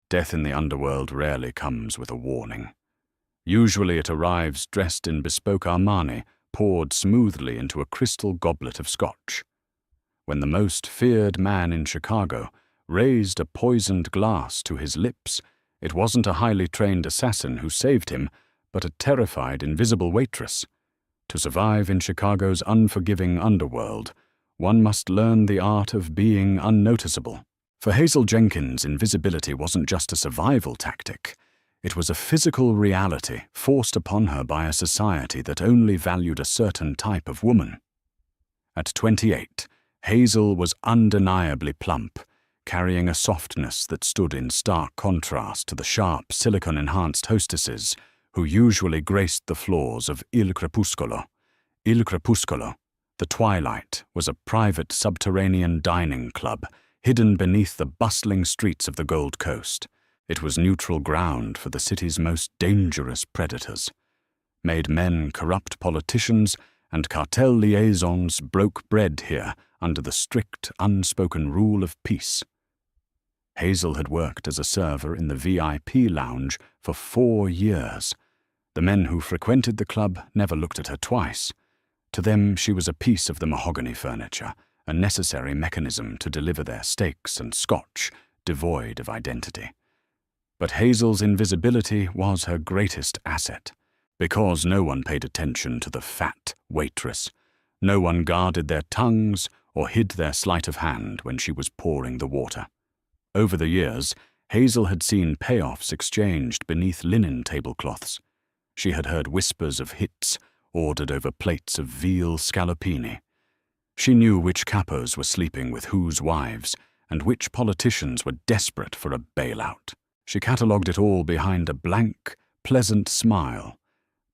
Death in the underworld rarely comes with a warning. Usually it arrives dressed in bespoke Armani, poured smoothly into a crystal goblet of scotch. When the most feared man in Chicago raised a poisoned glass to his lips, it wasn't a highly trained assassin who saved him, but a terrified, invisible waitress. To survive in Chicago's unforgiving underworld, one must learn the art of being unnoticeable. For Hazel Jenkins, invisibility wasn't just a survival tactic. It was a physical reality forced upon her by a society that only valued a certain type of woman. At 28, Hazel was undeniably plump, carrying a softness that stood in stark contrast to the sharp, silicon-enhanced hostesses who usually graced the floors of Il Crepuscolo. Il Crepuscolo, the Twilight, was a private subterranean dining club hidden beneath the bustling streets of the Gold Coast. It was neutral ground for the city's most dangerous predators. Made men corrupt politicians, and cartel liaisons broke bread here under the strict, unspoken rule of peace. Hazel had worked as a server in the VIP lounge for 4 years. The men who frequented the club never looked at her twice. To them, she was a piece of the mahogany furniture, a necessary mechanism to deliver their steaks and scotch, devoid of identity. But Hazel's invisibility was her greatest asset. Because no one paid attention to the fat waitress, no one guarded their tongues or hid their sleight of hand when she was pouring the water. Over the years, Hazel had seen payoffs exchanged beneath linen tablecloths. She had heard whispers of hits ordered over plates of veal scallopini. She knew which capos were sleeping with whose wives and which politicians were desperate for a bailout. She catalogued it all behind a blank, pleasant smile,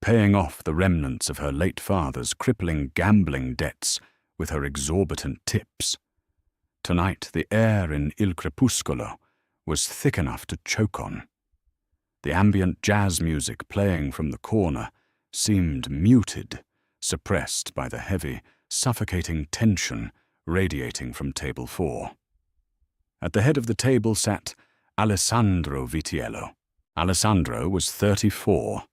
paying off the remnants of her late father's crippling gambling debts with her exorbitant tips. Tonight, the air in Il Crepuscolo was thick enough to choke on. The ambient jazz music playing from the corner seemed muted, suppressed by the heavy, suffocating tension radiating from table 4. At the head of the table sat Alessandro Vitiello. Alessandro was 34,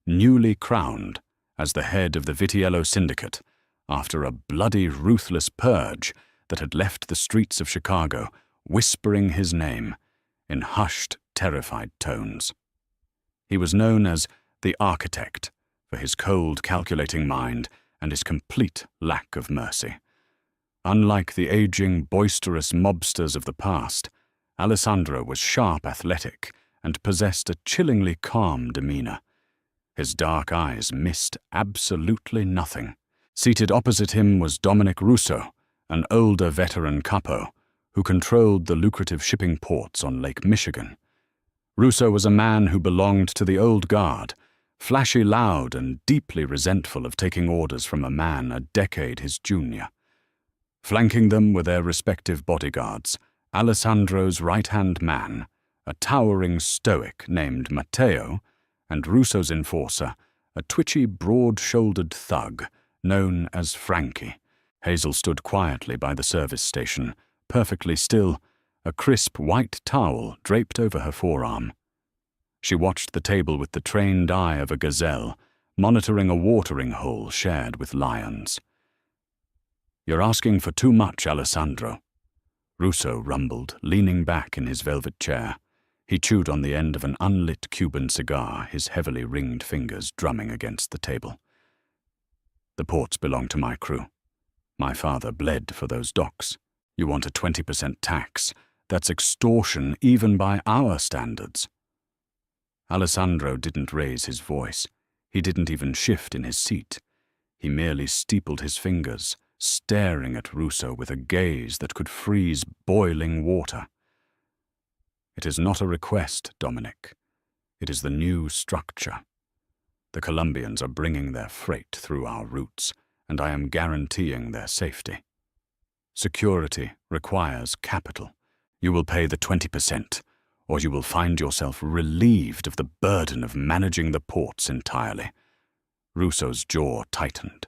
newly crowned as the head of the Vitiello Syndicate after a bloody, ruthless purge that had left the streets of Chicago whispering his name in hushed, terrified tones. He was known as the Architect for his cold, calculating mind and his complete lack of mercy. Unlike the aging, boisterous mobsters of the past, Alessandro was sharp, athletic, and possessed a chillingly calm demeanor. His dark eyes missed absolutely nothing. Seated opposite him was Dominic Russo, an older veteran capo who controlled the lucrative shipping ports on Lake Michigan. Russo was a man who belonged to the old guard, flashy loud and deeply resentful of taking orders from a man a decade his junior. Flanking them were their respective bodyguards, Alessandro's right-hand man, a towering stoic named Matteo, and Russo's enforcer, a twitchy, broad-shouldered thug known as Frankie. Hazel stood quietly by the service station, perfectly still, a crisp white towel draped over her forearm. She watched the table with the trained eye of a gazelle, monitoring a watering hole shared with lions. "You're asking for too much, Alessandro," Russo rumbled, leaning back in his velvet chair. He chewed on the end of an unlit Cuban cigar, his heavily ringed fingers drumming against the table. "The ports belong to my crew. My father bled for those docks. You want a 20% tax. That's extortion even by our standards." Alessandro didn't raise his voice. He didn't even shift in his seat. He merely steepled his fingers, staring at Russo with a gaze that could freeze boiling water. "It is not a request, Dominic. It is the new structure. The Colombians are bringing their freight through our routes, and I am guaranteeing their safety. Security requires capital. You will pay the 20%, or you will find yourself relieved of the burden of managing the ports entirely." Russo's jaw tightened.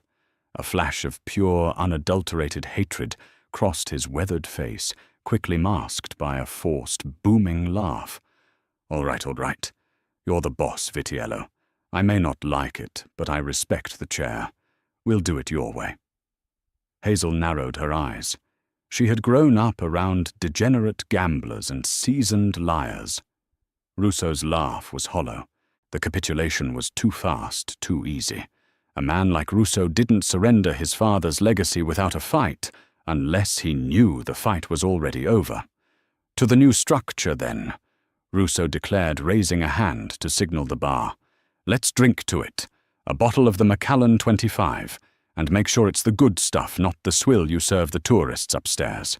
A flash of pure, unadulterated hatred crossed his weathered face, quickly masked by a forced, booming laugh. All right. You're the boss, Vitiello. I may not like it, but I respect the chair. We'll do it your way." Hazel narrowed her eyes. She had grown up around degenerate gamblers and seasoned liars. Russo's laugh was hollow. The capitulation was too fast, too easy. A man like Russo didn't surrender his father's legacy without a fight, unless he knew the fight was already over. "To the new structure, then," Russo declared, raising a hand to signal the bar. "Let's drink to it. A bottle of the Macallan 25, and make sure it's the good stuff, not the swill you serve the tourists upstairs."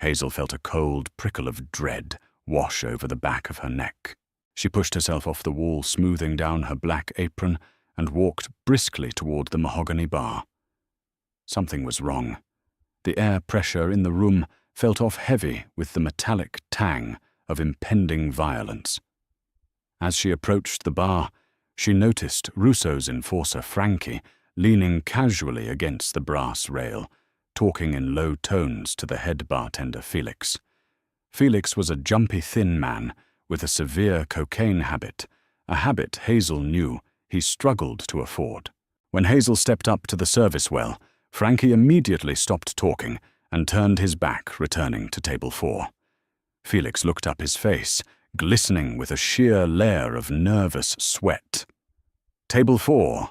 Hazel felt a cold prickle of dread wash over the back of her neck. She pushed herself off the wall, smoothing down her black apron, and walked briskly toward the mahogany bar. Something was wrong. The air pressure in the room felt off heavy with the metallic tang of impending violence. As she approached the bar, she noticed Russo's enforcer Frankie leaning casually against the brass rail, talking in low tones to the head bartender Felix. Felix was a jumpy thin man with a severe cocaine habit, a habit Hazel knew he struggled to afford. When Hazel stepped up to the service well, Frankie immediately stopped talking and turned his back, returning to table 4. Felix looked up, his face glistening with a sheer layer of nervous sweat. "Table 4,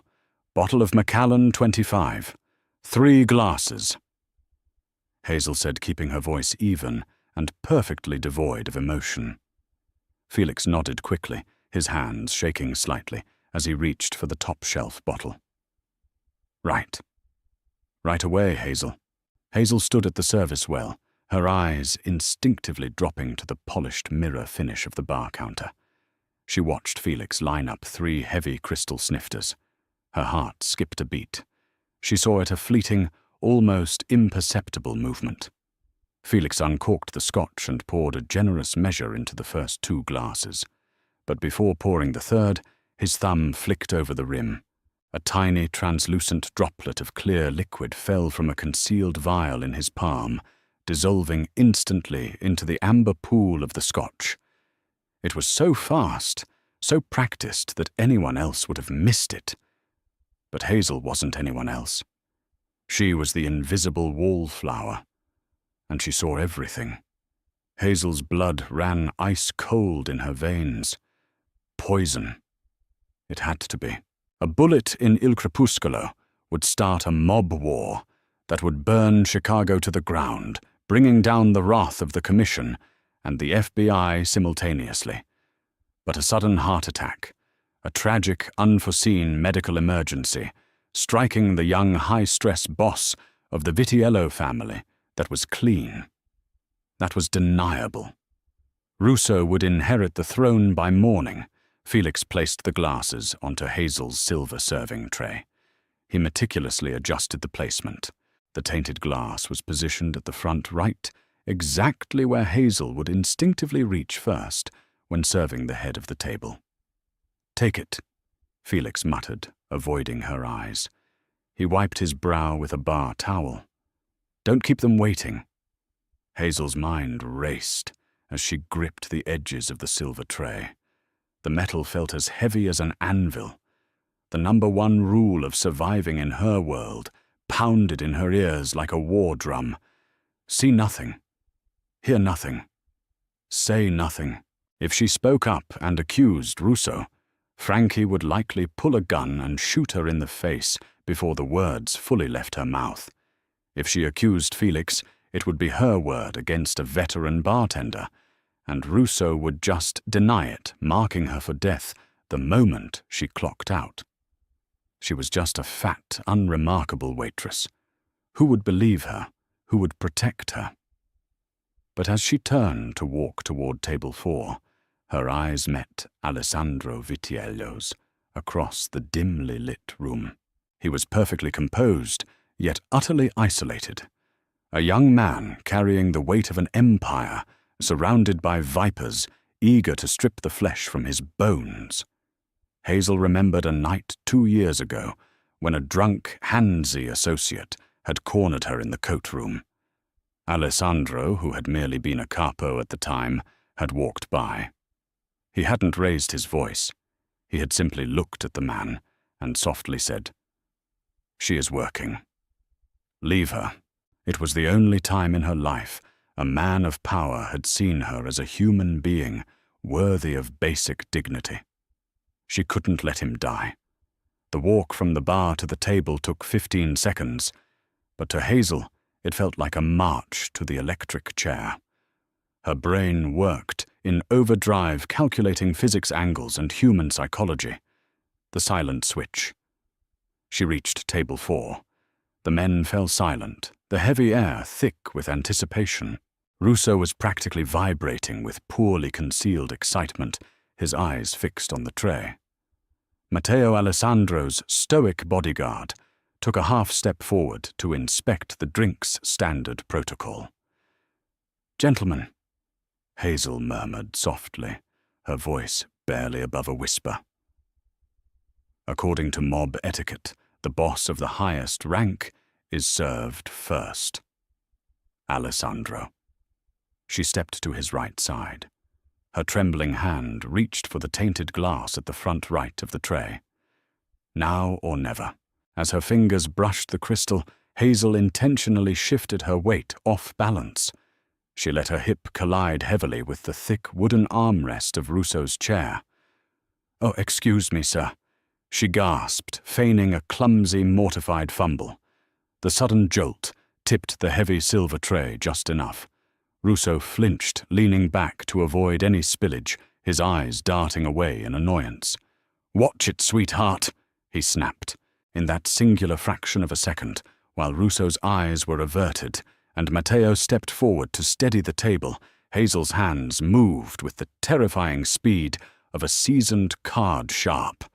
bottle of Macallan 25, 3 glasses," Hazel said, keeping her voice even and perfectly devoid of emotion. Felix nodded quickly, his hands shaking slightly as he reached for the top-shelf bottle. "Right. Right away, Hazel." Hazel stood at the service well, her eyes instinctively dropping to the polished mirror finish of the bar counter. She watched Felix line up 3 heavy crystal snifters. Her heart skipped a beat. She saw it a fleeting, almost imperceptible movement. Felix uncorked the scotch and poured a generous measure into the first 2 glasses. But before pouring the third, his thumb flicked over the rim. A tiny, translucent droplet of clear liquid fell from a concealed vial in his palm, dissolving instantly into the amber pool of the scotch. It was so fast, so practiced that anyone else would have missed it. But Hazel wasn't anyone else. She was the invisible wallflower, and she saw everything. Hazel's blood ran ice-cold in her veins. Poison. It had to be. A bullet in Il Crepuscolo would start a mob war that would burn Chicago to the ground, bringing down the wrath of the Commission and the FBI simultaneously. But a sudden heart attack, a tragic, unforeseen medical emergency, striking the young high-stress boss of the Vitiello family, that was clean. That was deniable. Russo would inherit the throne by morning. Felix placed the glasses onto Hazel's silver serving tray. He meticulously adjusted the placement. The tainted glass was positioned at the front right, exactly where Hazel would instinctively reach first when serving the head of the table. "Take it," Felix muttered, avoiding her eyes. He wiped his brow with a bar towel. "Don't keep them waiting." Hazel's mind raced as she gripped the edges of the silver tray. The metal felt as heavy as an anvil. The #1 rule of surviving in her world pounded in her ears like a war drum. See nothing. Hear nothing. Say nothing. If she spoke up and accused Russo, Frankie would likely pull a gun and shoot her in the face before the words fully left her mouth. If she accused Felix, it would be her word against a veteran bartender, and Russo would just deny it, marking her for death the moment she clocked out. She was just a fat, unremarkable waitress. Who would believe her? Who would protect her? But as she turned to walk toward table 4, her eyes met Alessandro Vitiello's across the dimly lit room. He was perfectly composed, yet utterly isolated. A young man carrying the weight of an empire, surrounded by vipers, eager to strip the flesh from his bones. Hazel remembered a night 2 years ago when a drunk, handsy associate had cornered her in the coat room. Alessandro, who had merely been a capo at the time, had walked by. He hadn't raised his voice. He had simply looked at the man and softly said, "She is working. Leave her." It was the only time in her life a man of power had seen her as a human being worthy of basic dignity. She couldn't let him die. The walk from the bar to the table took 15 seconds, but to Hazel it felt like a march to the electric chair. Her brain worked in overdrive, calculating physics angles and human psychology. The silent switch. She reached table 4. The men fell silent, the heavy air thick with anticipation. Russo was practically vibrating with poorly concealed excitement, his eyes fixed on the tray. Matteo Alessandro's stoic bodyguard took a half-step forward to inspect the drink's standard protocol. "Gentlemen," Hazel murmured softly, her voice barely above a whisper. "According to mob etiquette, the boss of the highest rank is served first. Alessandro." She stepped to his right side. Her trembling hand reached for the tainted glass at the front right of the tray. Now or never. As her fingers brushed the crystal, Hazel intentionally shifted her weight off balance. She let her hip collide heavily with the thick wooden armrest of Russo's chair. "Oh, excuse me, sir," she gasped, feigning a clumsy, mortified fumble. The sudden jolt tipped the heavy silver tray just enough. Russo flinched, leaning back to avoid any spillage, his eyes darting away in annoyance. "Watch it, sweetheart," he snapped. In that singular fraction of a second, while Russo's eyes were averted and Matteo stepped forward to steady the table, Hazel's hands moved with the terrifying speed of a seasoned card sharp.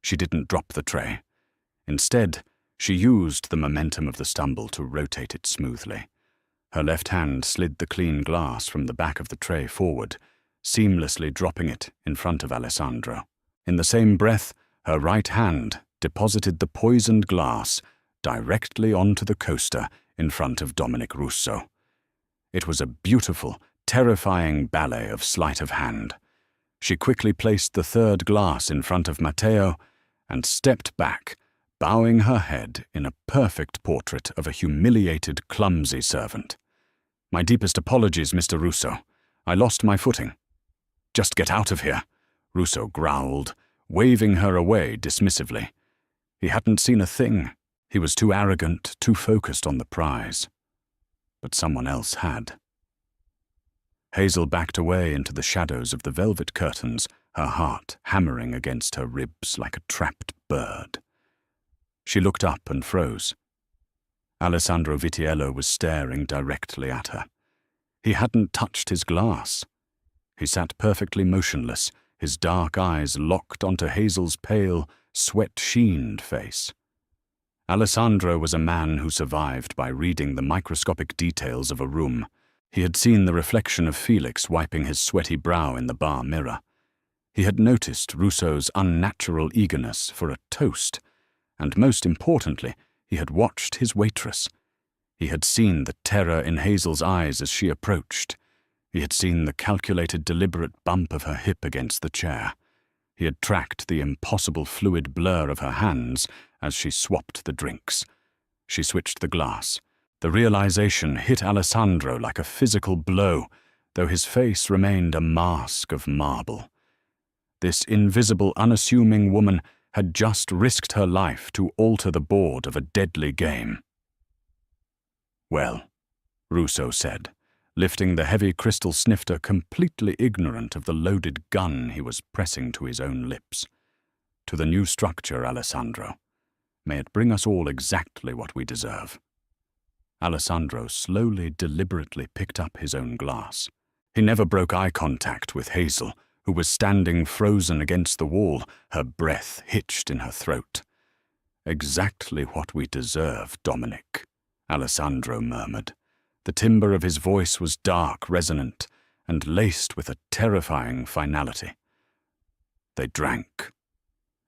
She didn't drop the tray. Instead, she used the momentum of the stumble to rotate it smoothly. Her left hand slid the clean glass from the back of the tray forward, seamlessly dropping it in front of Alessandro. In the same breath, her right hand deposited the poisoned glass directly onto the coaster in front of Dominic Russo. It was a beautiful, terrifying ballet of sleight of hand. She quickly placed the third glass in front of Matteo and stepped back, bowing her head in a perfect portrait of a humiliated, clumsy servant. "My deepest apologies, Mr. Russo. I lost my footing." "Just get out of here," Russo growled, waving her away dismissively. He hadn't seen a thing. He was too arrogant, too focused on the prize. But someone else had. Hazel backed away into the shadows of the velvet curtains, her heart hammering against her ribs like a trapped bird. She looked up and froze. Alessandro Vitiello was staring directly at her. He hadn't touched his glass. He sat perfectly motionless, his dark eyes locked onto Hazel's pale, sweat-sheened face. Alessandro was a man who survived by reading the microscopic details of a room. He had seen the reflection of Felix wiping his sweaty brow in the bar mirror. He had noticed Russo's unnatural eagerness for a toast, and most importantly, he had watched his waitress. He had seen the terror in Hazel's eyes as she approached. He had seen the calculated, deliberate bump of her hip against the chair. He had tracked the impossible fluid blur of her hands as she swapped the drinks. She switched the glass. The realization hit Alessandro like a physical blow, though his face remained a mask of marble. This invisible, unassuming woman had just risked her life to alter the board of a deadly game. "Well," Russo said, lifting the heavy crystal snifter, completely ignorant of the loaded gun he was pressing to his own lips. "To the new structure, Alessandro. May it bring us all exactly what we deserve." Alessandro slowly, deliberately picked up his own glass. He never broke eye contact with Hazel, who was standing frozen against the wall, her breath hitched in her throat. "Exactly what we deserve, Dominic," Alessandro murmured. The timbre of his voice was dark, resonant, and laced with a terrifying finality. They drank.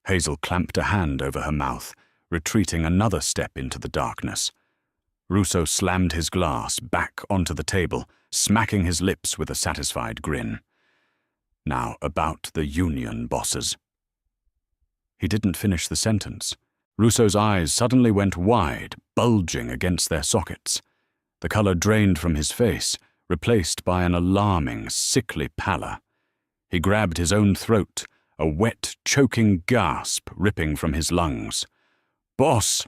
Hazel clamped a hand over her mouth, retreating another step into the darkness. Russo slammed his glass back onto the table, smacking his lips with a satisfied grin. Now about the union bosses." He didn't finish the sentence. Russo's eyes suddenly went wide, bulging against their sockets. The color drained from his face, replaced by an alarming, sickly pallor. He grabbed his own throat, a wet, choking gasp ripping from his lungs. "Boss!"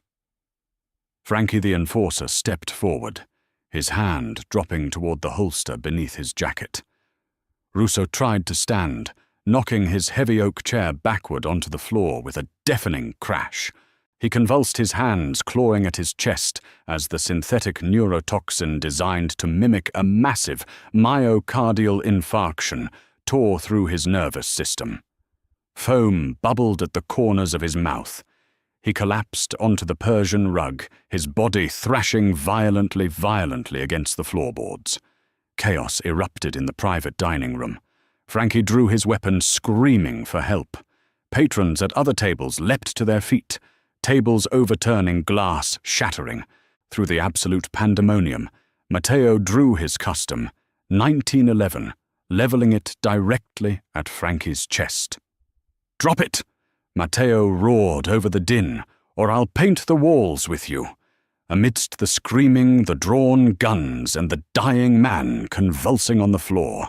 Frankie the Enforcer stepped forward, his hand dropping toward the holster beneath his jacket. Russo tried to stand, knocking his heavy oak chair backward onto the floor with a deafening crash. He convulsed his hands, clawing at his chest as the synthetic neurotoxin designed to mimic a massive myocardial infarction tore through his nervous system. Foam bubbled at the corners of his mouth. He collapsed onto the Persian rug, his body thrashing violently against the floorboards. Chaos erupted in the private dining room. Frankie drew his weapon, screaming for help. Patrons at other tables leapt to their feet, tables overturning, glass shattering. Through the absolute pandemonium, Matteo drew his custom, 1911, leveling it directly at Frankie's chest. "Drop it!" Matteo roared over the din, "or I'll paint the walls with you." Amidst the screaming, the drawn guns, and the dying man convulsing on the floor,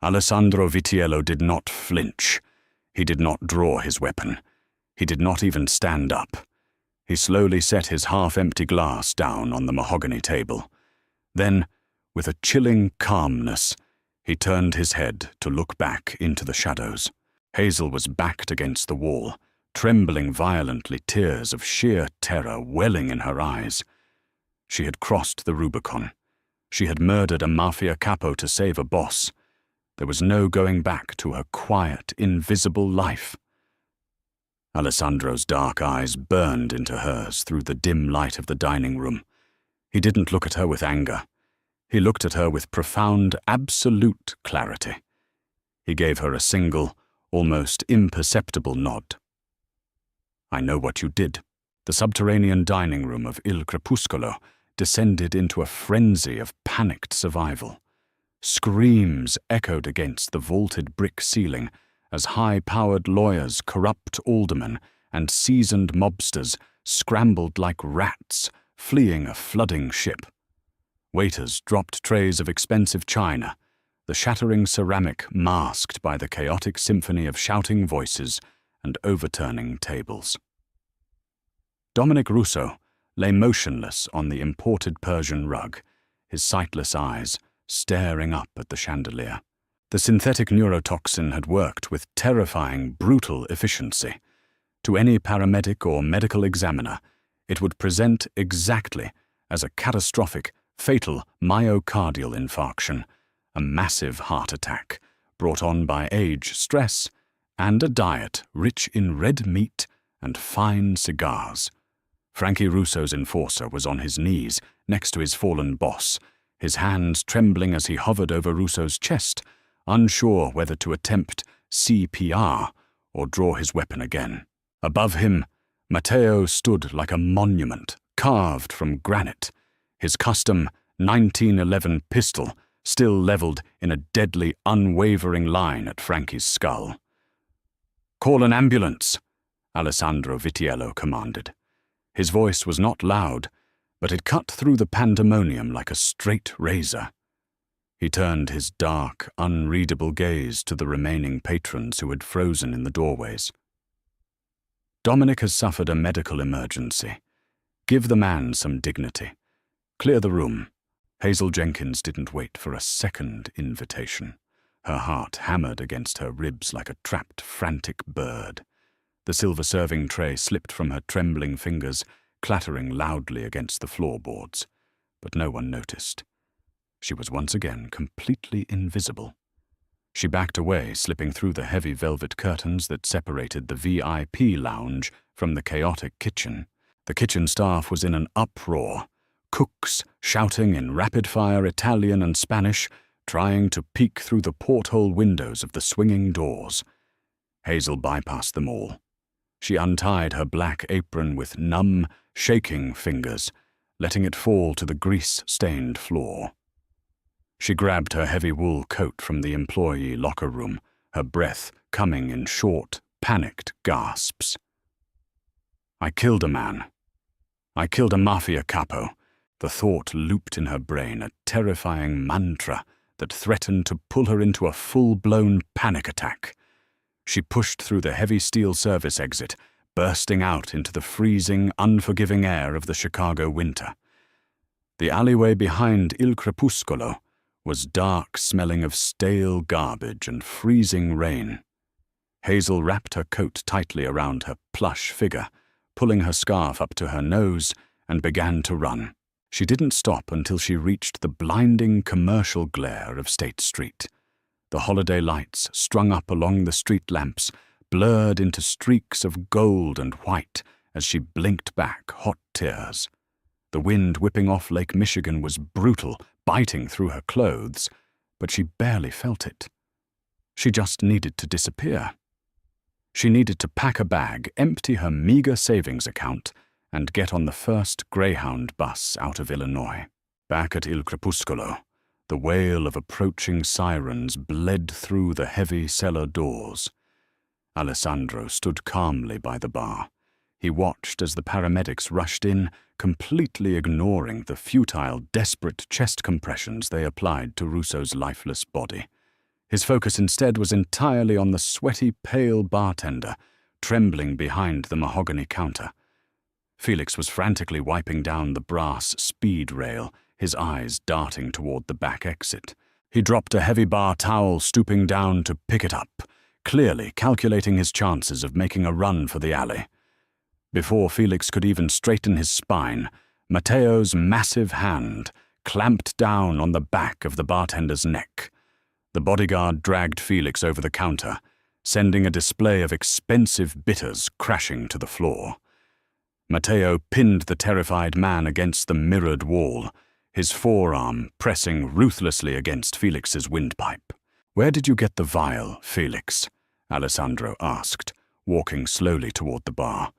Alessandro Vitiello did not flinch. He did not draw his weapon. He did not even stand up. He slowly set his half-empty glass down on the mahogany table. Then, with a chilling calmness, he turned his head to look back into the shadows. Hazel was backed against the wall, trembling violently, tears of sheer terror welling in her eyes. She had crossed the Rubicon. She had murdered a mafia capo to save a boss. There was no going back to her quiet, invisible life. Alessandro's dark eyes burned into hers through the dim light of the dining room. He didn't look at her with anger. He looked at her with profound, absolute clarity. He gave her a single, almost imperceptible nod. "I know what you did." The subterranean dining room of Il Crepuscolo descended into a frenzy of panicked survival. Screams echoed against the vaulted brick ceiling as high-powered lawyers, corrupt aldermen, and seasoned mobsters scrambled like rats, fleeing a flooding ship. Waiters dropped trays of expensive china, the shattering ceramic masked by the chaotic symphony of shouting voices and overturning tables. Dominic Russo lay motionless on the imported Persian rug, his sightless eyes staring up at the chandelier. The synthetic neurotoxin had worked with terrifying, brutal efficiency. To any paramedic or medical examiner, it would present exactly as a catastrophic, fatal myocardial infarction, a massive heart attack brought on by age, stress, and a diet rich in red meat and fine cigars. Frankie Russo's enforcer was on his knees next to his fallen boss, his hands trembling as he hovered over Russo's chest, unsure whether to attempt CPR or draw his weapon again. Above him, Matteo stood like a monument carved from granite, his custom 1911 pistol still leveled in a deadly, unwavering line at Frankie's skull. "Call an ambulance," Alessandro Vitiello commanded. His voice was not loud, but it cut through the pandemonium like a straight razor. He turned his dark, unreadable gaze to the remaining patrons who had frozen in the doorways. "Dominic has suffered a medical emergency. Give the man some dignity. Clear the room." Hazel Jenkins didn't wait for a second invitation. Her heart hammered against her ribs like a trapped, frantic bird. The silver serving tray slipped from her trembling fingers, clattering loudly against the floorboards, but no one noticed. She was once again completely invisible. She backed away, slipping through the heavy velvet curtains that separated the VIP lounge from the chaotic kitchen. The kitchen staff was in an uproar, cooks shouting in rapid-fire Italian and Spanish, trying to peek through the porthole windows of the swinging doors. Hazel bypassed them all. She untied her black apron with numb, shaking fingers, letting it fall to the grease-stained floor. She grabbed her heavy wool coat from the employee locker room, her breath coming in short, panicked gasps. "I killed a man. I killed a mafia capo." The thought looped in her brain, a terrifying mantra that threatened to pull her into a full-blown panic attack. She pushed through the heavy steel service exit, bursting out into the freezing, unforgiving air of the Chicago winter. The alleyway behind Il Crepuscolo was dark, smelling of stale garbage and freezing rain. Hazel wrapped her coat tightly around her plush figure, pulling her scarf up to her nose, and began to run. She didn't stop until she reached the blinding commercial glare of State Street. The holiday lights, strung up along the street lamps, blurred into streaks of gold and white as she blinked back hot tears. The wind whipping off Lake Michigan was brutal, biting through her clothes, but she barely felt it. She just needed to disappear. She needed to pack a bag, empty her meager savings account, and get on the first Greyhound bus out of Illinois. Back at Il Crepuscolo, the wail of approaching sirens bled through the heavy cellar doors. Alessandro stood calmly by the bar. He watched as the paramedics rushed in, completely ignoring the futile, desperate chest compressions they applied to Russo's lifeless body. His focus instead was entirely on the sweaty, pale bartender, trembling behind the mahogany counter. Felix was frantically wiping down the brass speed rail, his eyes darting toward the back exit. He dropped a heavy bar towel, stooping down to pick it up, clearly calculating his chances of making a run for the alley. Before Felix could even straighten his spine, Matteo's massive hand clamped down on the back of the bartender's neck. The bodyguard dragged Felix over the counter, sending a display of expensive bitters crashing to the floor. Matteo pinned the terrified man against the mirrored wall, his forearm pressing ruthlessly against Felix's windpipe. "Where did you get the vial, Felix?" Alessandro asked, walking slowly toward the bar.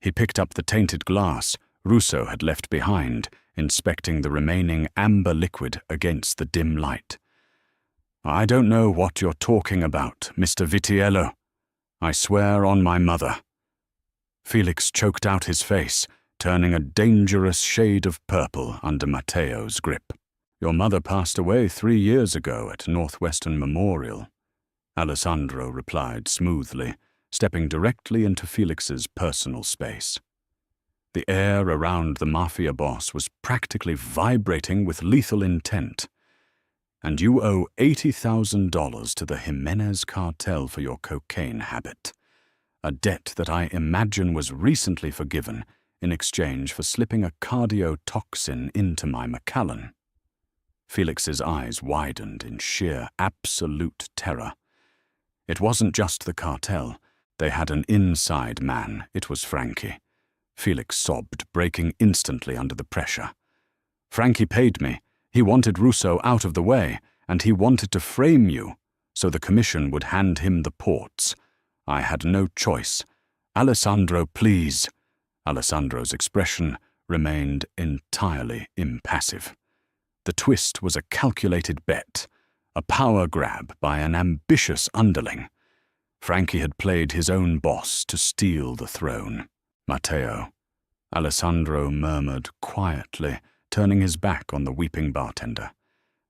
He picked up the tainted glass Russo had left behind, inspecting the remaining amber liquid against the dim light. "I don't know what you're talking about, Mr. Vitiello. I swear on my mother." Felix choked out his face, turning a dangerous shade of purple under Matteo's grip. "Your mother passed away 3 years ago at Northwestern Memorial," Alessandro replied smoothly, stepping directly into Felix's personal space. The air around the Mafia Boss was practically vibrating with lethal intent. "And you owe $80,000 to the Jimenez cartel for your cocaine habit. A debt that I imagine was recently forgiven in exchange for slipping a cardiotoxin into my Macallan." Felix's eyes widened in sheer, absolute terror. It wasn't just the cartel. They had an inside man. It was Frankie. Felix sobbed, breaking instantly under the pressure. "Frankie paid me. He wanted Russo out of the way, and he wanted to frame you, so the commission would hand him the ports. I had no choice. Alessandro, please." Alessandro's expression remained entirely impassive. The twist was a calculated bet, a power grab by an ambitious underling. Frankie had played his own boss to steal the throne. "Matteo," Alessandro murmured quietly, turning his back on the weeping bartender.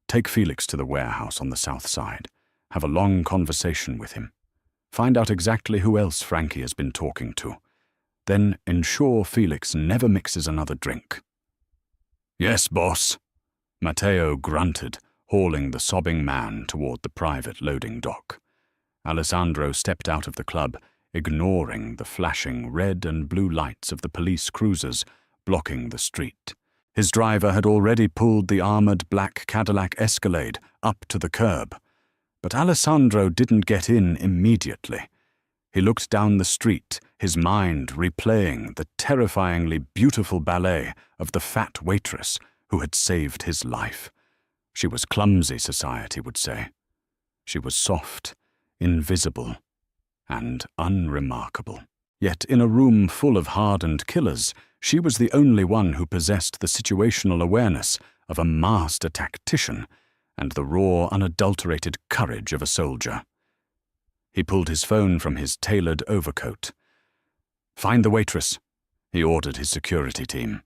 "Take Felix to the warehouse on the south side. Have a long conversation with him. Find out exactly who else Frankie has been talking to. Then ensure Felix never mixes another drink." "Yes, boss," Matteo grunted, hauling the sobbing man toward the private loading dock. Alessandro stepped out of the club, ignoring the flashing red and blue lights of the police cruisers blocking the street. His driver had already pulled the armored black Cadillac Escalade up to the curb. But Alessandro didn't get in immediately. He looked down the street, his mind replaying the terrifyingly beautiful ballet of the fat waitress who had saved his life. She was clumsy, society would say. She was soft, invisible, and unremarkable. Yet in a room full of hardened killers, she was the only one who possessed the situational awareness of a master tactician and the raw, unadulterated courage of a soldier. He pulled his phone from his tailored overcoat. "Find the waitress," he ordered his security team.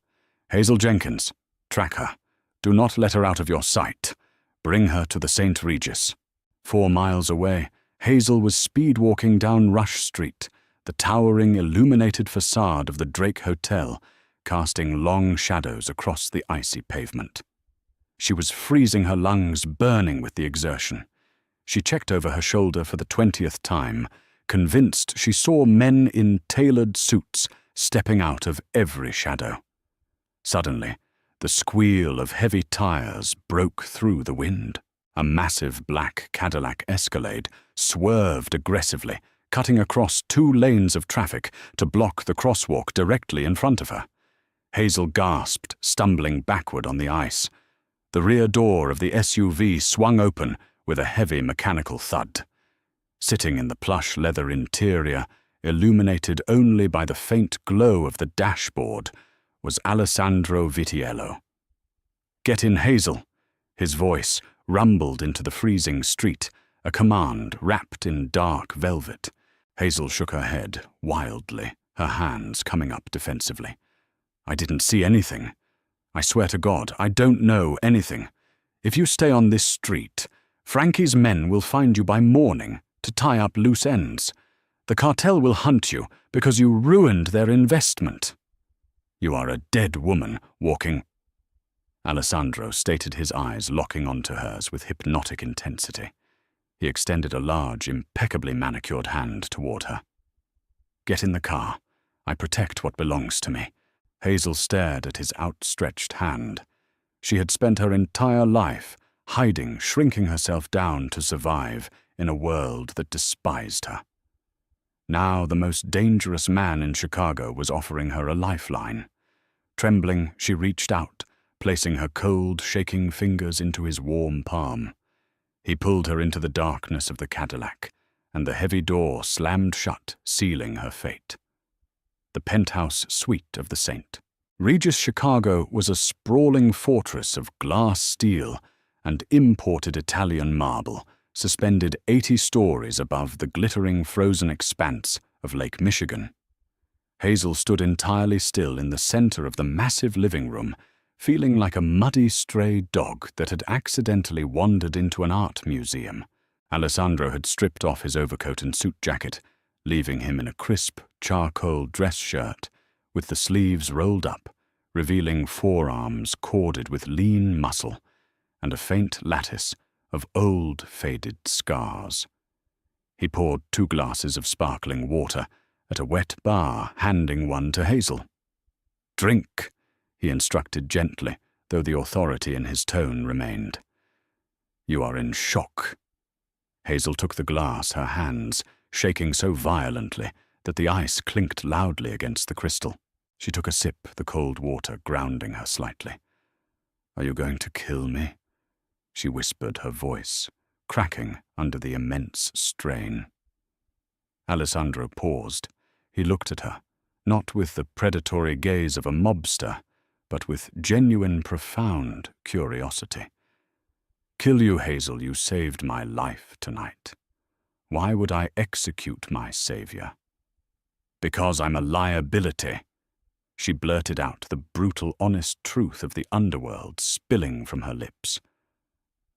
"Hazel Jenkins. Track her. Do not let her out of your sight. Bring her to the St. Regis." 4 miles away, Hazel was speed-walking down Rush Street, the towering, illuminated facade of the Drake Hotel, casting long shadows across the icy pavement. She was freezing her lungs, burning with the exertion. She checked over her shoulder for the 20th time, convinced she saw men in tailored suits stepping out of every shadow. Suddenly, the squeal of heavy tires broke through the wind. A massive black Cadillac Escalade swerved aggressively, cutting across 2 lanes of traffic to block the crosswalk directly in front of her. Hazel gasped, stumbling backward on the ice. The rear door of the SUV swung open with a heavy mechanical thud. Sitting in the plush leather interior, illuminated only by the faint glow of the dashboard, was Alessandro Vitiello. "Get in, Hazel!" His voice rumbled into the freezing street, a command wrapped in dark velvet. Hazel shook her head wildly, her hands coming up defensively. "I didn't see anything. I swear to God, I don't know anything. If you stay on this street, Frankie's men will find you by morning to tie up loose ends. The cartel will hunt you because you ruined their investment. You are a dead woman walking—" Alessandro stated, his eyes locking onto hers with hypnotic intensity. He extended a large, impeccably manicured hand toward her. "Get in the car. I protect what belongs to me." Hazel stared at his outstretched hand. She had spent her entire life hiding, shrinking herself down to survive in a world that despised her. Now the most dangerous man in Chicago was offering her a lifeline. Trembling, she reached out, placing her cold, shaking fingers into his warm palm. He pulled her into the darkness of the Cadillac, and the heavy door slammed shut, sealing her fate. The penthouse suite of the Saint. Regis Chicago was a sprawling fortress of glass steel and imported Italian marble, suspended 80 stories above the glittering frozen expanse of Lake Michigan. Hazel stood entirely still in the center of the massive living room, feeling like a muddy stray dog that had accidentally wandered into an art museum. Alessandro had stripped off his overcoat and suit jacket, leaving him in a crisp, charcoal dress shirt, with the sleeves rolled up, revealing forearms corded with lean muscle, and a faint lattice of old, faded scars. He poured 2 glasses of sparkling water at a wet bar, handing one to Hazel. "Drink," he instructed gently, though the authority in his tone remained. "You are in shock." Hazel took the glass, her hands shaking so violently that the ice clinked loudly against the crystal. She took a sip, the cold water grounding her slightly. "Are you going to kill me?" she whispered, her voice cracking under the immense strain. Alessandro paused. He looked at her, not with the predatory gaze of a mobster, but with genuine, profound curiosity. "Kill you, Hazel, you saved my life tonight. Why would I execute my savior?" "Because I'm a liability." She blurted out, the brutal, honest truth of the underworld spilling from her lips.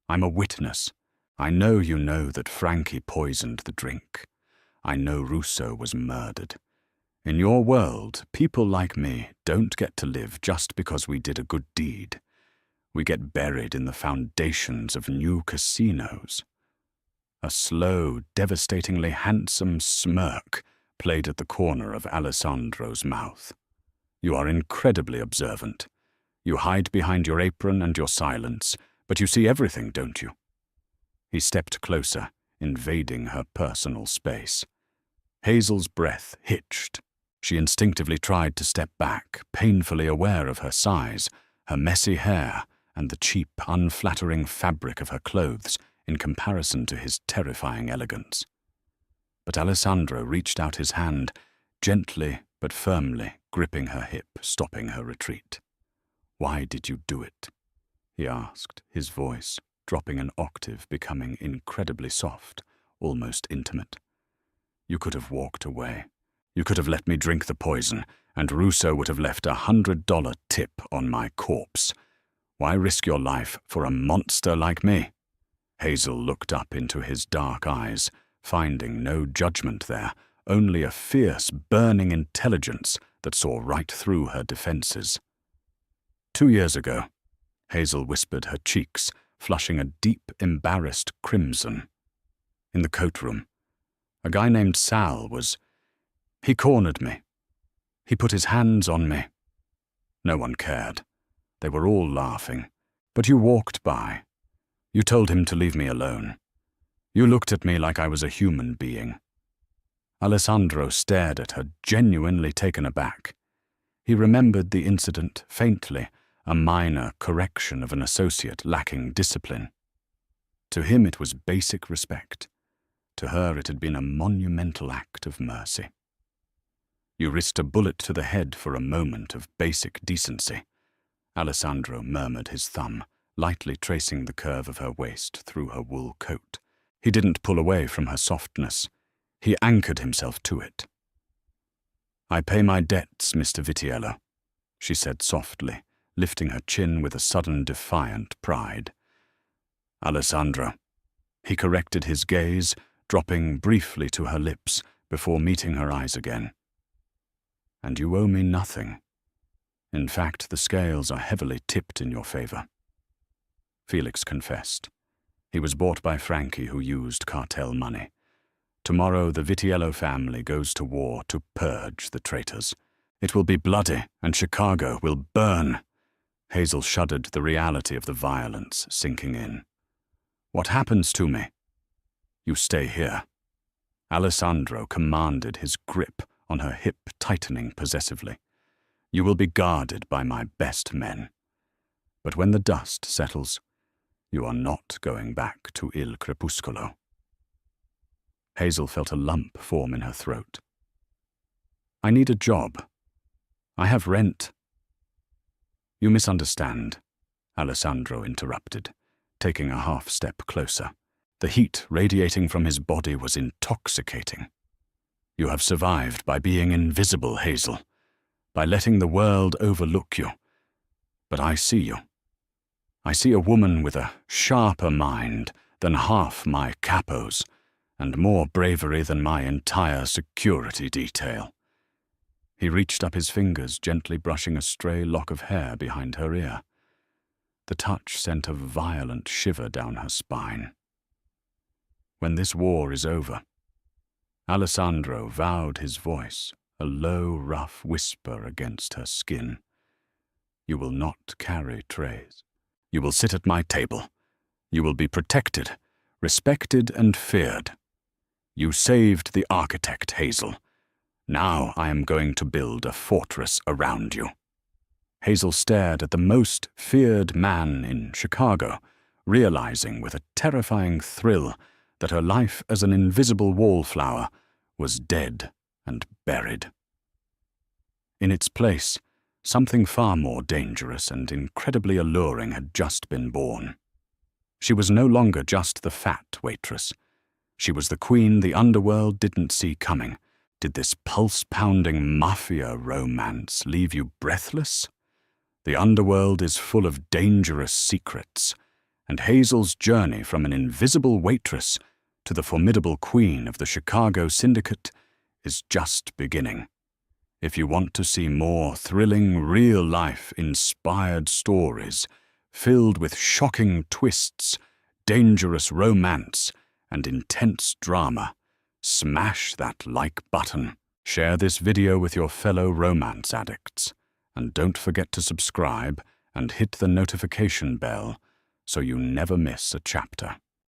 "I'm a witness. I know you know that Frankie poisoned the drink. I know Russo was murdered. In your world, people like me don't get to live just because we did a good deed. We get buried in the foundations of new casinos." A slow, devastatingly handsome smirk played at the corner of Alessandro's mouth. "You are incredibly observant. You hide behind your apron and your silence, but you see everything, don't you?" He stepped closer, invading her personal space. Hazel's breath hitched. She instinctively tried to step back, painfully aware of her size, her messy hair, and the cheap, unflattering fabric of her clothes in comparison to his terrifying elegance. But Alessandro reached out his hand, gently but firmly gripping her hip, stopping her retreat. "Why did you do it?" he asked, his voice dropping an octave, becoming incredibly soft, almost intimate. You could have walked away. You could have let me drink the poison, and Russo would have left $100 tip on my corpse. Why risk your life for a monster like me? Hazel looked up into his dark eyes, finding no judgment there, only a fierce, burning intelligence that saw right through her defenses. 2 years ago, Hazel whispered, her cheeks flushing a deep, embarrassed crimson. In the coat room, a guy named Sal he cornered me. He put his hands on me. No one cared. They were all laughing. But you walked by. You told him to leave me alone. You looked at me like I was a human being. Alessandro stared at her, genuinely taken aback. He remembered the incident faintly, a minor correction of an associate lacking discipline. To him it was basic respect. To her it had been a monumental act of mercy. You risked a bullet to the head for a moment of basic decency. Alessandro murmured, his thumb lightly tracing the curve of her waist through her wool coat. He didn't pull away from her softness. He anchored himself to it. "I pay my debts, Mr. Vitiello," she said softly, lifting her chin with a sudden defiant pride. "Alessandro." He corrected his gaze, dropping briefly to her lips before meeting her eyes again. "And you owe me nothing. In fact, the scales are heavily tipped in your favor." Felix confessed. He was bought by Frankie, who used cartel money. Tomorrow the Vitiello family goes to war to purge the traitors. It will be bloody, and Chicago will burn. Hazel shuddered, the reality of the violence sinking in. "What happens to me?" "You stay here." Alessandro commanded, his grip on her hip tightening possessively. "You will be guarded by my best men. But when the dust settles, you are not going back to Il Crepuscolo." Hazel felt a lump form in her throat. "I need a job. I have rent." "You misunderstand," Alessandro interrupted, taking a half-step closer. The heat radiating from his body was intoxicating. "You have survived by being invisible, Hazel, by letting the world overlook you. But I see you. I see a woman with a sharper mind than half my capos, and more bravery than my entire security detail." He reached up his fingers, gently brushing a stray lock of hair behind her ear. The touch sent a violent shiver down her spine. "When this war is over," Alessandro vowed, his voice a low, rough whisper against her skin, "you will not carry trays. You will sit at my table. You will be protected, respected, and feared. You saved the architect, Hazel. Now I am going to build a fortress around you." Hazel stared at the most feared man in Chicago, realizing with a terrifying thrill that her life as an invisible wallflower was dead and buried. In its place, something far more dangerous and incredibly alluring had just been born. She was no longer just the fat waitress. She was the queen the underworld didn't see coming. Did this pulse-pounding mafia romance leave you breathless? The underworld is full of dangerous secrets, and Hazel's journey from an invisible waitress to the formidable queen of the Chicago syndicate is just beginning. If you want to see more thrilling, real-life inspired stories filled with shocking twists, dangerous romance, and intense drama, smash that like button. Share this video with your fellow romance addicts, and don't forget to subscribe and hit the notification bell so you never miss a chapter.